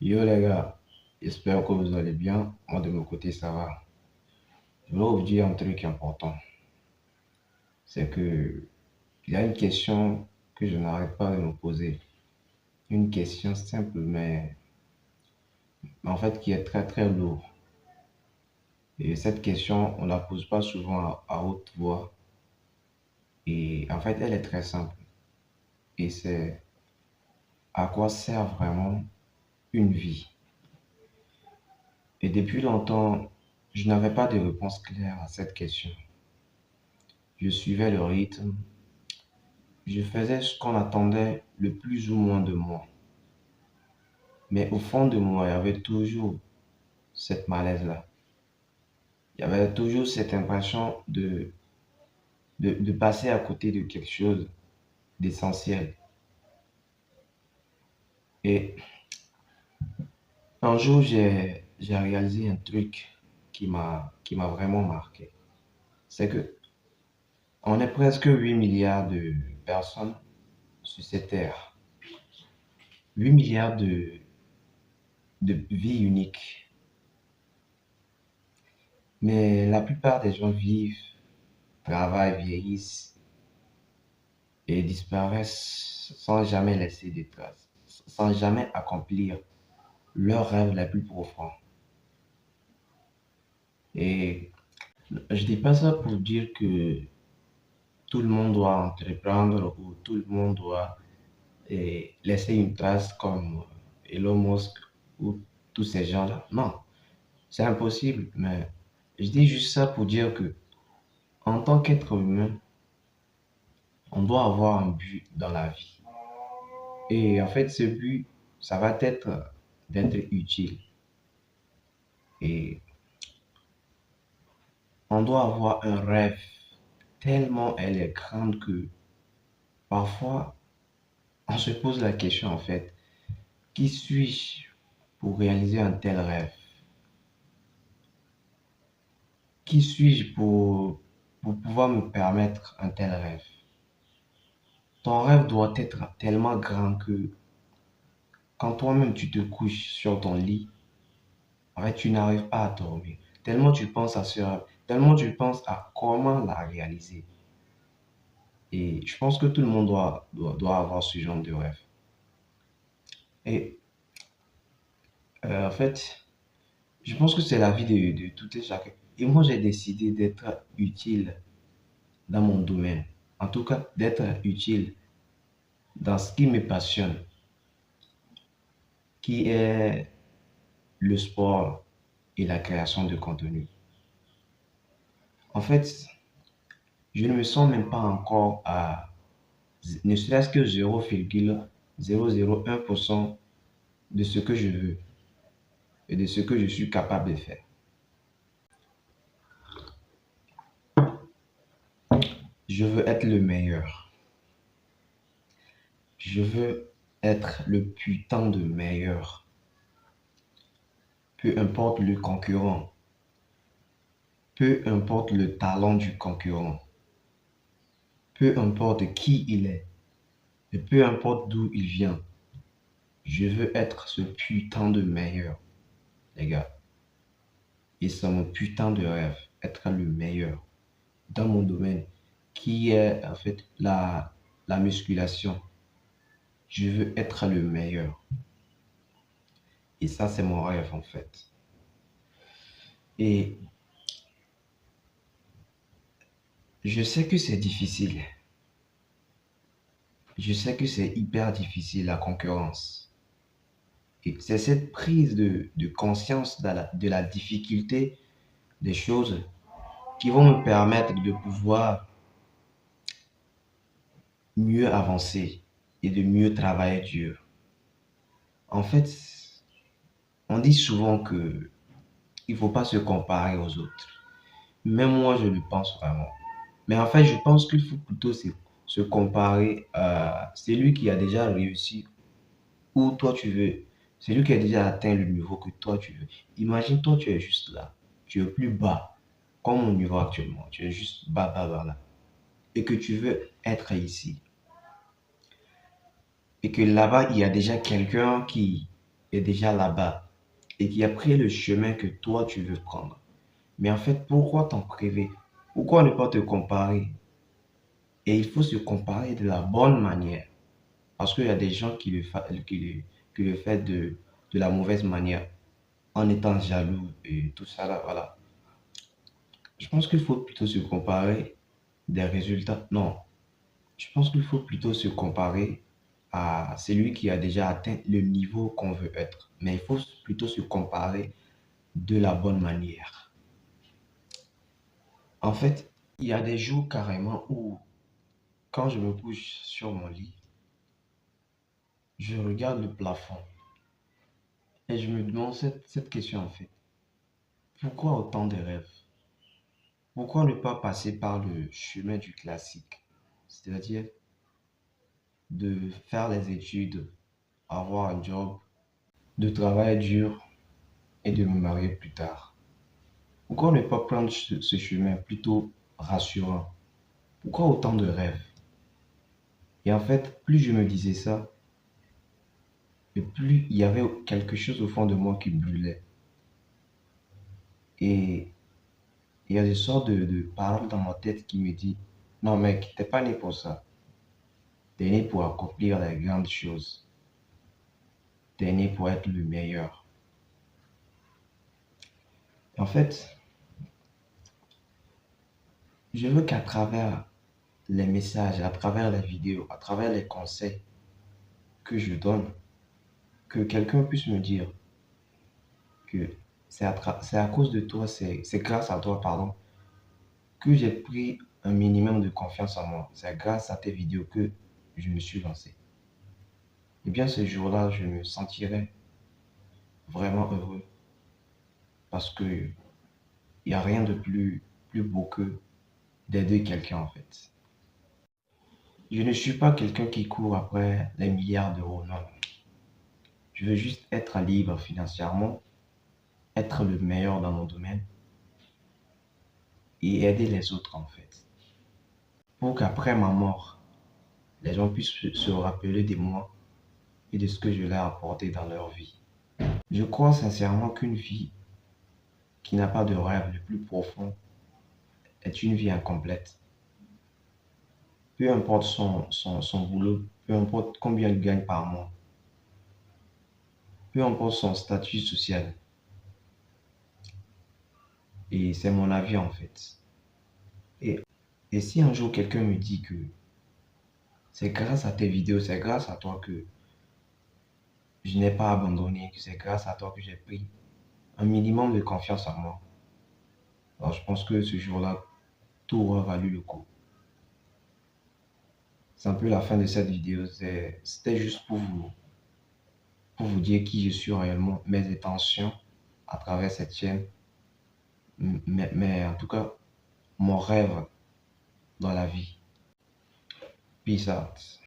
Yo les gars, j'espère que vous allez bien. Moi de mon côté ça va. Je voulais vous dire un truc important. C'est que il y a une question que je n'arrête pas de me poser. Une question simple mais en fait qui est très très lourde. Et cette question, on la pose pas souvent à haute voix. Et en fait elle est très simple. Et c'est à quoi sert vraiment une vie? Et depuis longtemps, je n'avais pas de réponse claire à cette question. Je suivais le rythme. Je faisais ce qu'on attendait le plus ou moins de moi. Mais au fond de moi, il y avait toujours cette malaise-là. Il y avait toujours cette impression de passer à côté de quelque chose d'essentiel. Et un jour, j'ai réalisé un truc qui m'a vraiment marqué. C'est que on est presque 8 milliards de personnes sur cette terre. 8 milliards de vies uniques. Mais la plupart des gens vivent, travaillent, vieillissent et disparaissent sans jamais laisser de traces, sans jamais accomplir leurs rêves les plus profonds. Et je dis pas ça pour dire que tout le monde doit entreprendre ou tout le monde doit laisser une trace comme Elon Musk ou tous ces gens-là. Non, c'est impossible. Mais je dis juste ça pour dire que en tant qu'être humain, on doit avoir un but dans la vie. Et en fait, ce but, ça va être d'être utile. Et on doit avoir un rêve tellement elle est grande que parfois on se pose la question en fait, qui suis-je pour réaliser un tel rêve? Qui suis-je pour pouvoir me permettre un tel rêve? Ton rêve doit être tellement grand que quand toi-même tu te couches sur ton lit, en fait tu n'arrives pas à dormir. Tellement tu penses à ce rêve, tellement tu penses à comment la réaliser. Et je pense que tout le monde doit avoir ce genre de rêve. Et en fait, je pense que c'est la vie de tout et chacun. Et moi, j'ai décidé d'être utile dans mon domaine. En tout cas, d'être utile dans ce qui me passionne, qui est le sport et la création de contenu. En fait, je ne me sens même pas encore à ne serait-ce que 0,001% de ce que je veux et de ce que je suis capable de faire. Je veux être le meilleur. Je veux être le putain de meilleur. Peu importe le concurrent, peu importe le talent du concurrent, peu importe qui il est, et peu importe d'où il vient, je veux être ce putain de meilleur, les gars. Et c'est mon putain de rêve, être le meilleur dans mon domaine, qui est en fait la musculation. Je veux être le meilleur. Et ça, c'est mon rêve en fait. Et je sais que c'est difficile. Je sais que c'est hyper difficile la concurrence. Et c'est cette prise de conscience de la difficulté des choses qui vont me permettre de pouvoir mieux avancer et de mieux travailler dur. En fait, on dit souvent que il faut pas se comparer aux autres. Même moi, je le pense vraiment. Mais en fait, je pense qu'il faut plutôt se comparer à celui qui a déjà réussi où toi tu veux. Celui qui a déjà atteint le niveau que toi tu veux. Imagine, toi, tu es juste là. Tu es plus bas, comme mon niveau actuellement. Tu es juste bas, bas, bas là. Et que tu veux être ici. Et que là-bas, il y a déjà quelqu'un qui est déjà là-bas et qui a pris le chemin que toi tu veux prendre. Mais en fait, pourquoi t'en priver? Pourquoi ne pas te comparer? Et il faut se comparer de la bonne manière. Parce qu'il y a des gens qui le font de la mauvaise manière, en étant jaloux et tout ça là, voilà. Je pense qu'il faut plutôt se comparer des résultats. Non, je pense qu'il faut plutôt se comparer à celui qui a déjà atteint le niveau qu'on veut être. Mais il faut plutôt se comparer de la bonne manière. En fait, il y a des jours carrément où, quand je me couche sur mon lit, je regarde le plafond et je me demande cette question en fait. Pourquoi autant de rêves? Pourquoi ne pas passer par le chemin du classique? C'est-à-dire de faire les études, avoir un job, de travailler dur et de me marier plus tard. Pourquoi ne pas prendre ce chemin plutôt rassurant? Pourquoi autant de rêves? Et en fait, plus je me disais ça, et plus il y avait quelque chose au fond de moi qui brûlait. Et il y a des sortes de paroles dans ma tête qui me disent, non mec, t'es pas né pour ça. T'es né pour accomplir les grandes choses. T'es né pour être le meilleur. En fait, je veux qu'à travers les messages, à travers les vidéos, à travers les conseils que je donne, que quelqu'un puisse me dire que c'est à cause de toi, c'est grâce à toi, pardon, que j'ai pris un minimum de confiance en moi. C'est grâce à tes vidéos que je me suis lancé. Et bien ce jour-là, je me sentirai vraiment heureux parce que il n'y a rien de plus beau que d'aider quelqu'un en fait. Je ne suis pas quelqu'un qui court après les milliards d'euros, non. Je veux juste être libre financièrement, être le meilleur dans mon domaine et aider les autres en fait. Pour qu'après ma mort, les gens puissent se rappeler de moi et de ce que je leur ai apporté dans leur vie. Je crois sincèrement qu'une vie qui n'a pas de rêve le plus profond est une vie incomplète. Peu importe son boulot, peu importe combien il gagne par mois, peu importe son statut social. Et c'est mon avis en fait. Et, et si un jour quelqu'un me dit que c'est grâce à tes vidéos, c'est grâce à toi que je n'ai pas abandonné, que c'est grâce à toi que j'ai pris un minimum de confiance en moi, alors je pense que ce jour-là, tout aura valu le coup. C'est un peu la fin de cette vidéo. C'était juste pour vous dire qui je suis réellement, mes intentions à travers cette chaîne, mais en tout cas, mon rêve dans la vie. Peace out.